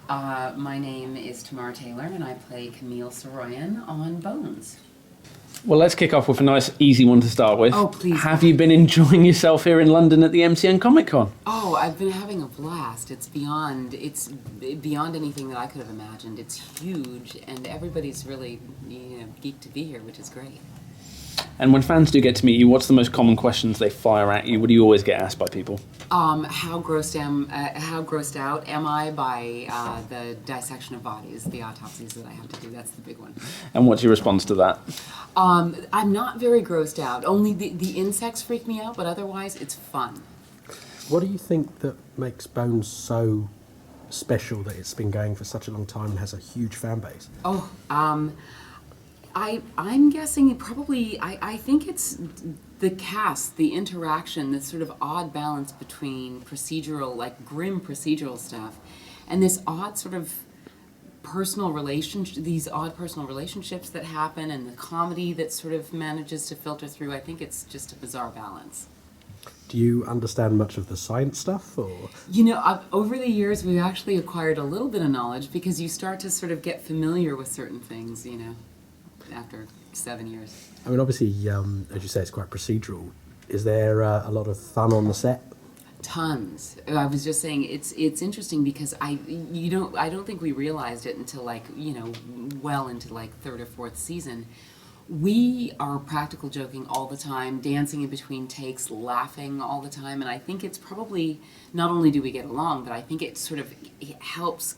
My name is Tamara Taylor, and I play Camille Soroyan on Bones. Well, let's kick off with a nice, easy one to start with. Oh, please. Have you been enjoying yourself here in London at the MCM Comic Con? Oh, I've been having a blast. It's beyond anything that I could have imagined. It's huge, and everybody's really, geeked to be here, which is great. And when fans do get to meet you, what's the most common questions they fire at you? What do you always get asked by people? How grossed out am I by the dissection of bodies, the autopsies that I have to do? That's the big one. And what's your response to that? I'm not very grossed out. Only the insects freak me out, but otherwise it's fun. What do you think that makes Bones so special that it's been going for such a long time and has a huge fan base? I'm guessing probably, I think it's the cast, the interaction, this sort of odd balance between procedural, like grim procedural stuff, and this odd sort of these odd personal relationships that happen, and the comedy that sort of manages to filter through. I think it's just a bizarre balance. Do you understand much of the science stuff, or? Over the years, we've actually acquired a little bit of knowledge because you start to sort of get familiar with certain things, after 7 years. I mean, obviously, as you say, it's quite procedural. Is there a lot of fun on the set? Tons. I was just saying it's interesting because I don't think we realized it until well into third or fourth season. We are practical joking all the time, dancing in between takes, laughing all the time, and I think it's probably not only do we get along, but I think it helps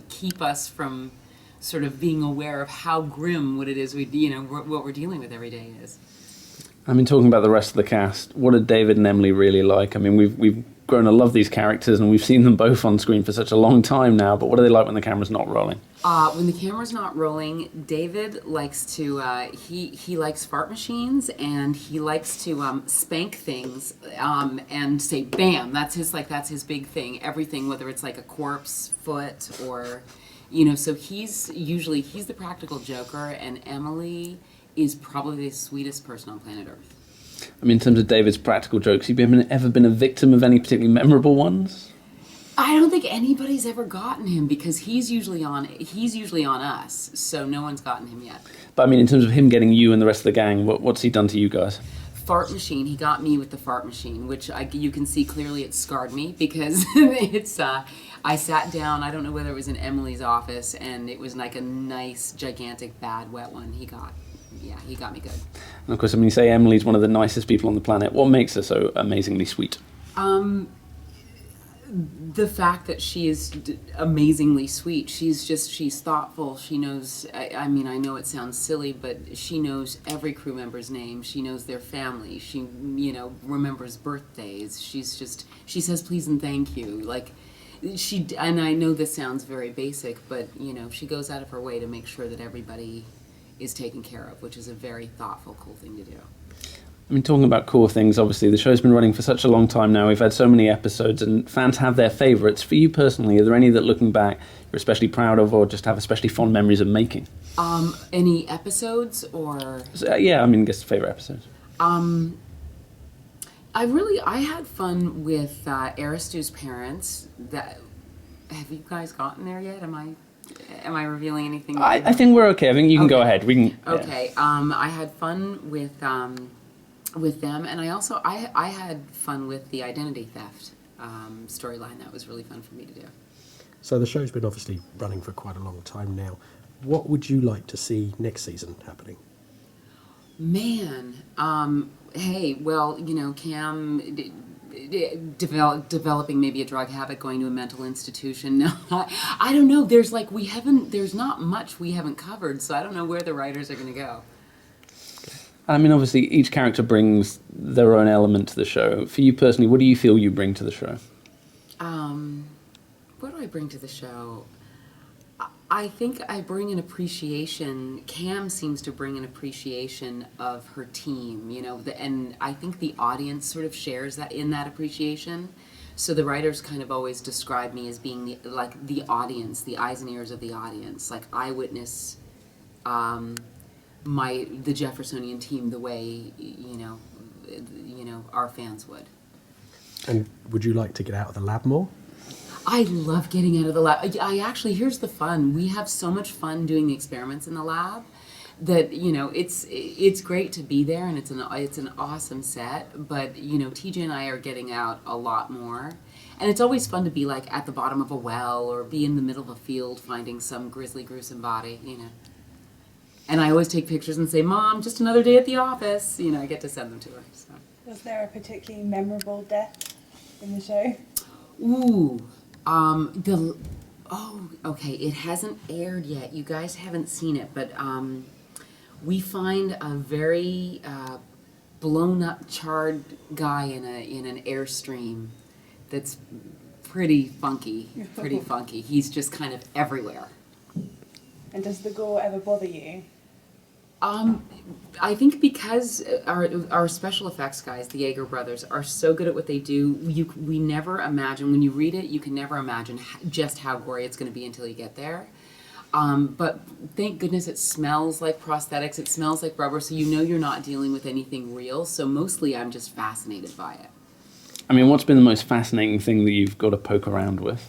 keep us from sort of being aware of how grim what it is what we're dealing with every day is. I mean, talking about the rest of the cast, what are David and Emily really like? I mean, we've grown to love these characters, and we've seen them both on screen for such a long time now, but what are they like when the camera's not rolling? When the camera's not rolling, David likes to, he likes fart machines, and he likes to spank things and say, bam, that's his big thing. Everything, whether it's like a corpse foot or, so he's the practical joker, and Emily is probably the sweetest person on planet Earth. I mean, in terms of David's practical jokes, have you ever been a victim of any particularly memorable ones? I don't think anybody's ever gotten him because he's usually on us, so no one's gotten him yet. But I mean, in terms of him getting you and the rest of the gang, what's he done to you guys? Fart machine. He got me with the fart machine, which you can see clearly it scarred me because it's. I sat down. I don't know whether it was in Emily's office, and it was like a nice, gigantic, bad, wet one. He got me good. And of course, I mean, you say Emily's one of the nicest people on the planet. What makes her so amazingly sweet? The fact that she is amazingly sweet. She's thoughtful. She knows, I know it sounds silly, but she knows every crew member's name. She knows their family. She, remembers birthdays. She says please and thank you. And I know this sounds very basic, but, she goes out of her way to make sure that everybody is taken care of, which is a very thoughtful, cool thing to do. I mean, talking about cool things, obviously, the show's been running for such a long time now. We've had so many episodes, and fans have their favourites. For you personally, are there any that, looking back, you're especially proud of or just have especially fond memories of making? Any episodes or? Yeah, I guess favourite episodes. I had fun with Aristu's parents. Have you guys gotten there yet? Am I revealing anything? I think we're okay. I think you can go ahead. We can. Okay. Yeah. I had fun with them, and I had fun with the identity theft storyline. That was really fun for me to do. So the show's been obviously running for quite a long time now. What would you like to see next season happening? Man, hey, well, Cam developing maybe a drug habit, going to a mental institution. No, I don't know. There's not much we haven't covered, so I don't know where the writers are going to go. I mean, obviously, each character brings their own element to the show. For you personally, what do you feel you bring to the show? What do I bring to the show? I think I bring an appreciation. Cam seems to bring an appreciation of her team, and I think the audience sort of shares that appreciation. So the writers kind of always describe me as being the audience, the eyes and ears of the audience. Like I witness the Jeffersonian team the way our fans would. And would you like to get out of the lab more? I love getting out of the lab. I actually, here's the fun. We have so much fun doing the experiments in the lab that, you know, it's great to be there, and it's an awesome set. But, you know, TJ and I are getting out a lot more. And it's always fun to be like at the bottom of a well or be in the middle of a field finding some grisly, gruesome body, you know. And I always take pictures and say, Mom, just another day at the office. You know, I get to send them to her. So. Was there a particularly memorable death in the show? Ooh, okay, it hasn't aired yet. You guys haven't seen it, but we find a very blown up, charred guy in an airstream that's pretty funky, He's just kind of everywhere. And does the gore ever bother you? I think because our special effects guys, the Yeager brothers, are so good at what they do, we never imagine, when you read it, you can never imagine just how gory it's going to be until you get there. But thank goodness it smells like prosthetics, it smells like rubber, so you know you're not dealing with anything real, so mostly I'm just fascinated by it. I mean, what's been the most fascinating thing that you've got to poke around with?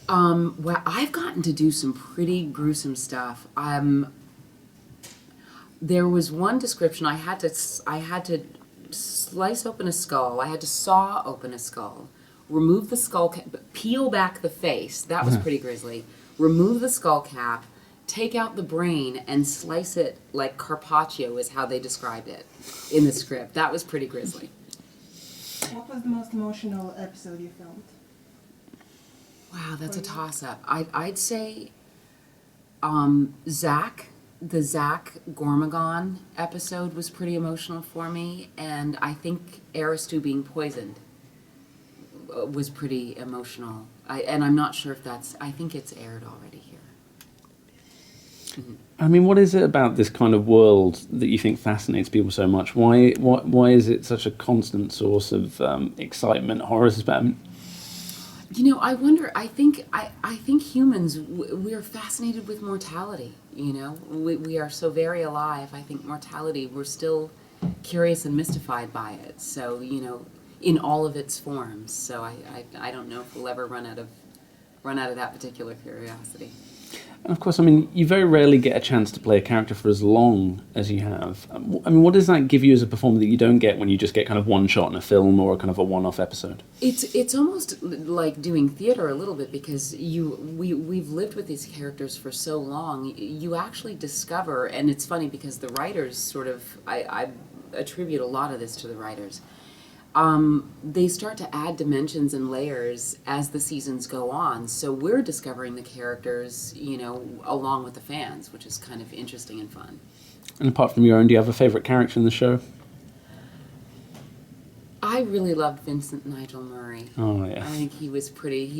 Well, I've gotten to do some pretty gruesome stuff. There was one description, I had to slice open a skull, I had to saw open a skull, remove the skull cap, peel back the face, that was pretty grisly, remove the skull cap, take out the brain, and slice it like carpaccio is how they described it in the script. That was pretty grisly. What was the most emotional episode you filmed? Wow, that's a toss-up. I'd say the Zach Gormagon episode was pretty emotional for me, and I think Aristu being poisoned was pretty emotional. And I'm not sure if I think it's aired already here. Mm-hmm. I mean, what is it about this kind of world that you think fascinates people so much? Why is it such a constant source of excitement, horror, suspense? You know, I wonder. I think humans, we are fascinated with mortality. You know, we are so very alive. I think mortality, we're still curious and mystified by it. So, you know, in all of its forms. So I don't know if we'll ever run out of that particular curiosity. And of course, I mean, you very rarely get a chance to play a character for as long as you have. I mean, what does that give you as a performer that you don't get when you just get kind of one shot in a film or kind of a one-off episode? It's almost like doing theater a little bit, because we've lived with these characters for so long. You actually discover, and it's funny because the writers sort of, I attribute a lot of this to the writers. They start to add dimensions and layers as the seasons go on. So we're discovering the characters, you know, along with the fans, which is kind of interesting and fun. And apart from your own, do you have a favourite character in the show? I really loved Vincent Nigel Murray. Oh, yeah. I think he was pretty,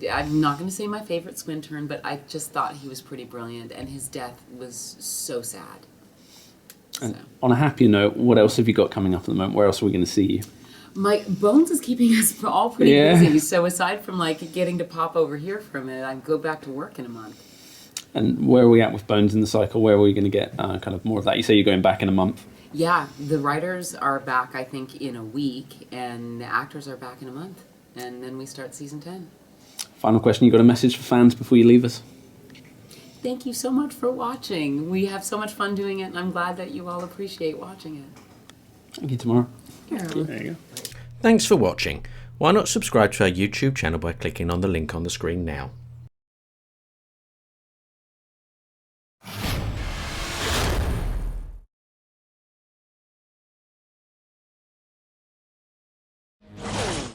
I'm not going to say my favourite Squintern, but I just thought he was pretty brilliant, and his death was so sad. And on a happier note, what else have you got coming up at the moment? Where else are we going to see you? My Bones is keeping us all pretty busy, so aside from like getting to pop over here for a minute, I go back to work in a month. And where are we at with Bones in the cycle? Where are we going to get kind of more of that? You say you're going back in a month. Yeah, the writers are back, I think, in a week, and the actors are back in a month, and then we start season 10. Final question, you got a message for fans before you leave us? Thank you so much for watching. We have so much fun doing it, and I'm glad that you all appreciate watching it. Thank you, Tamara. Yeah. There you go. Thanks for watching. Why not subscribe to our YouTube channel by clicking on the link on the screen now?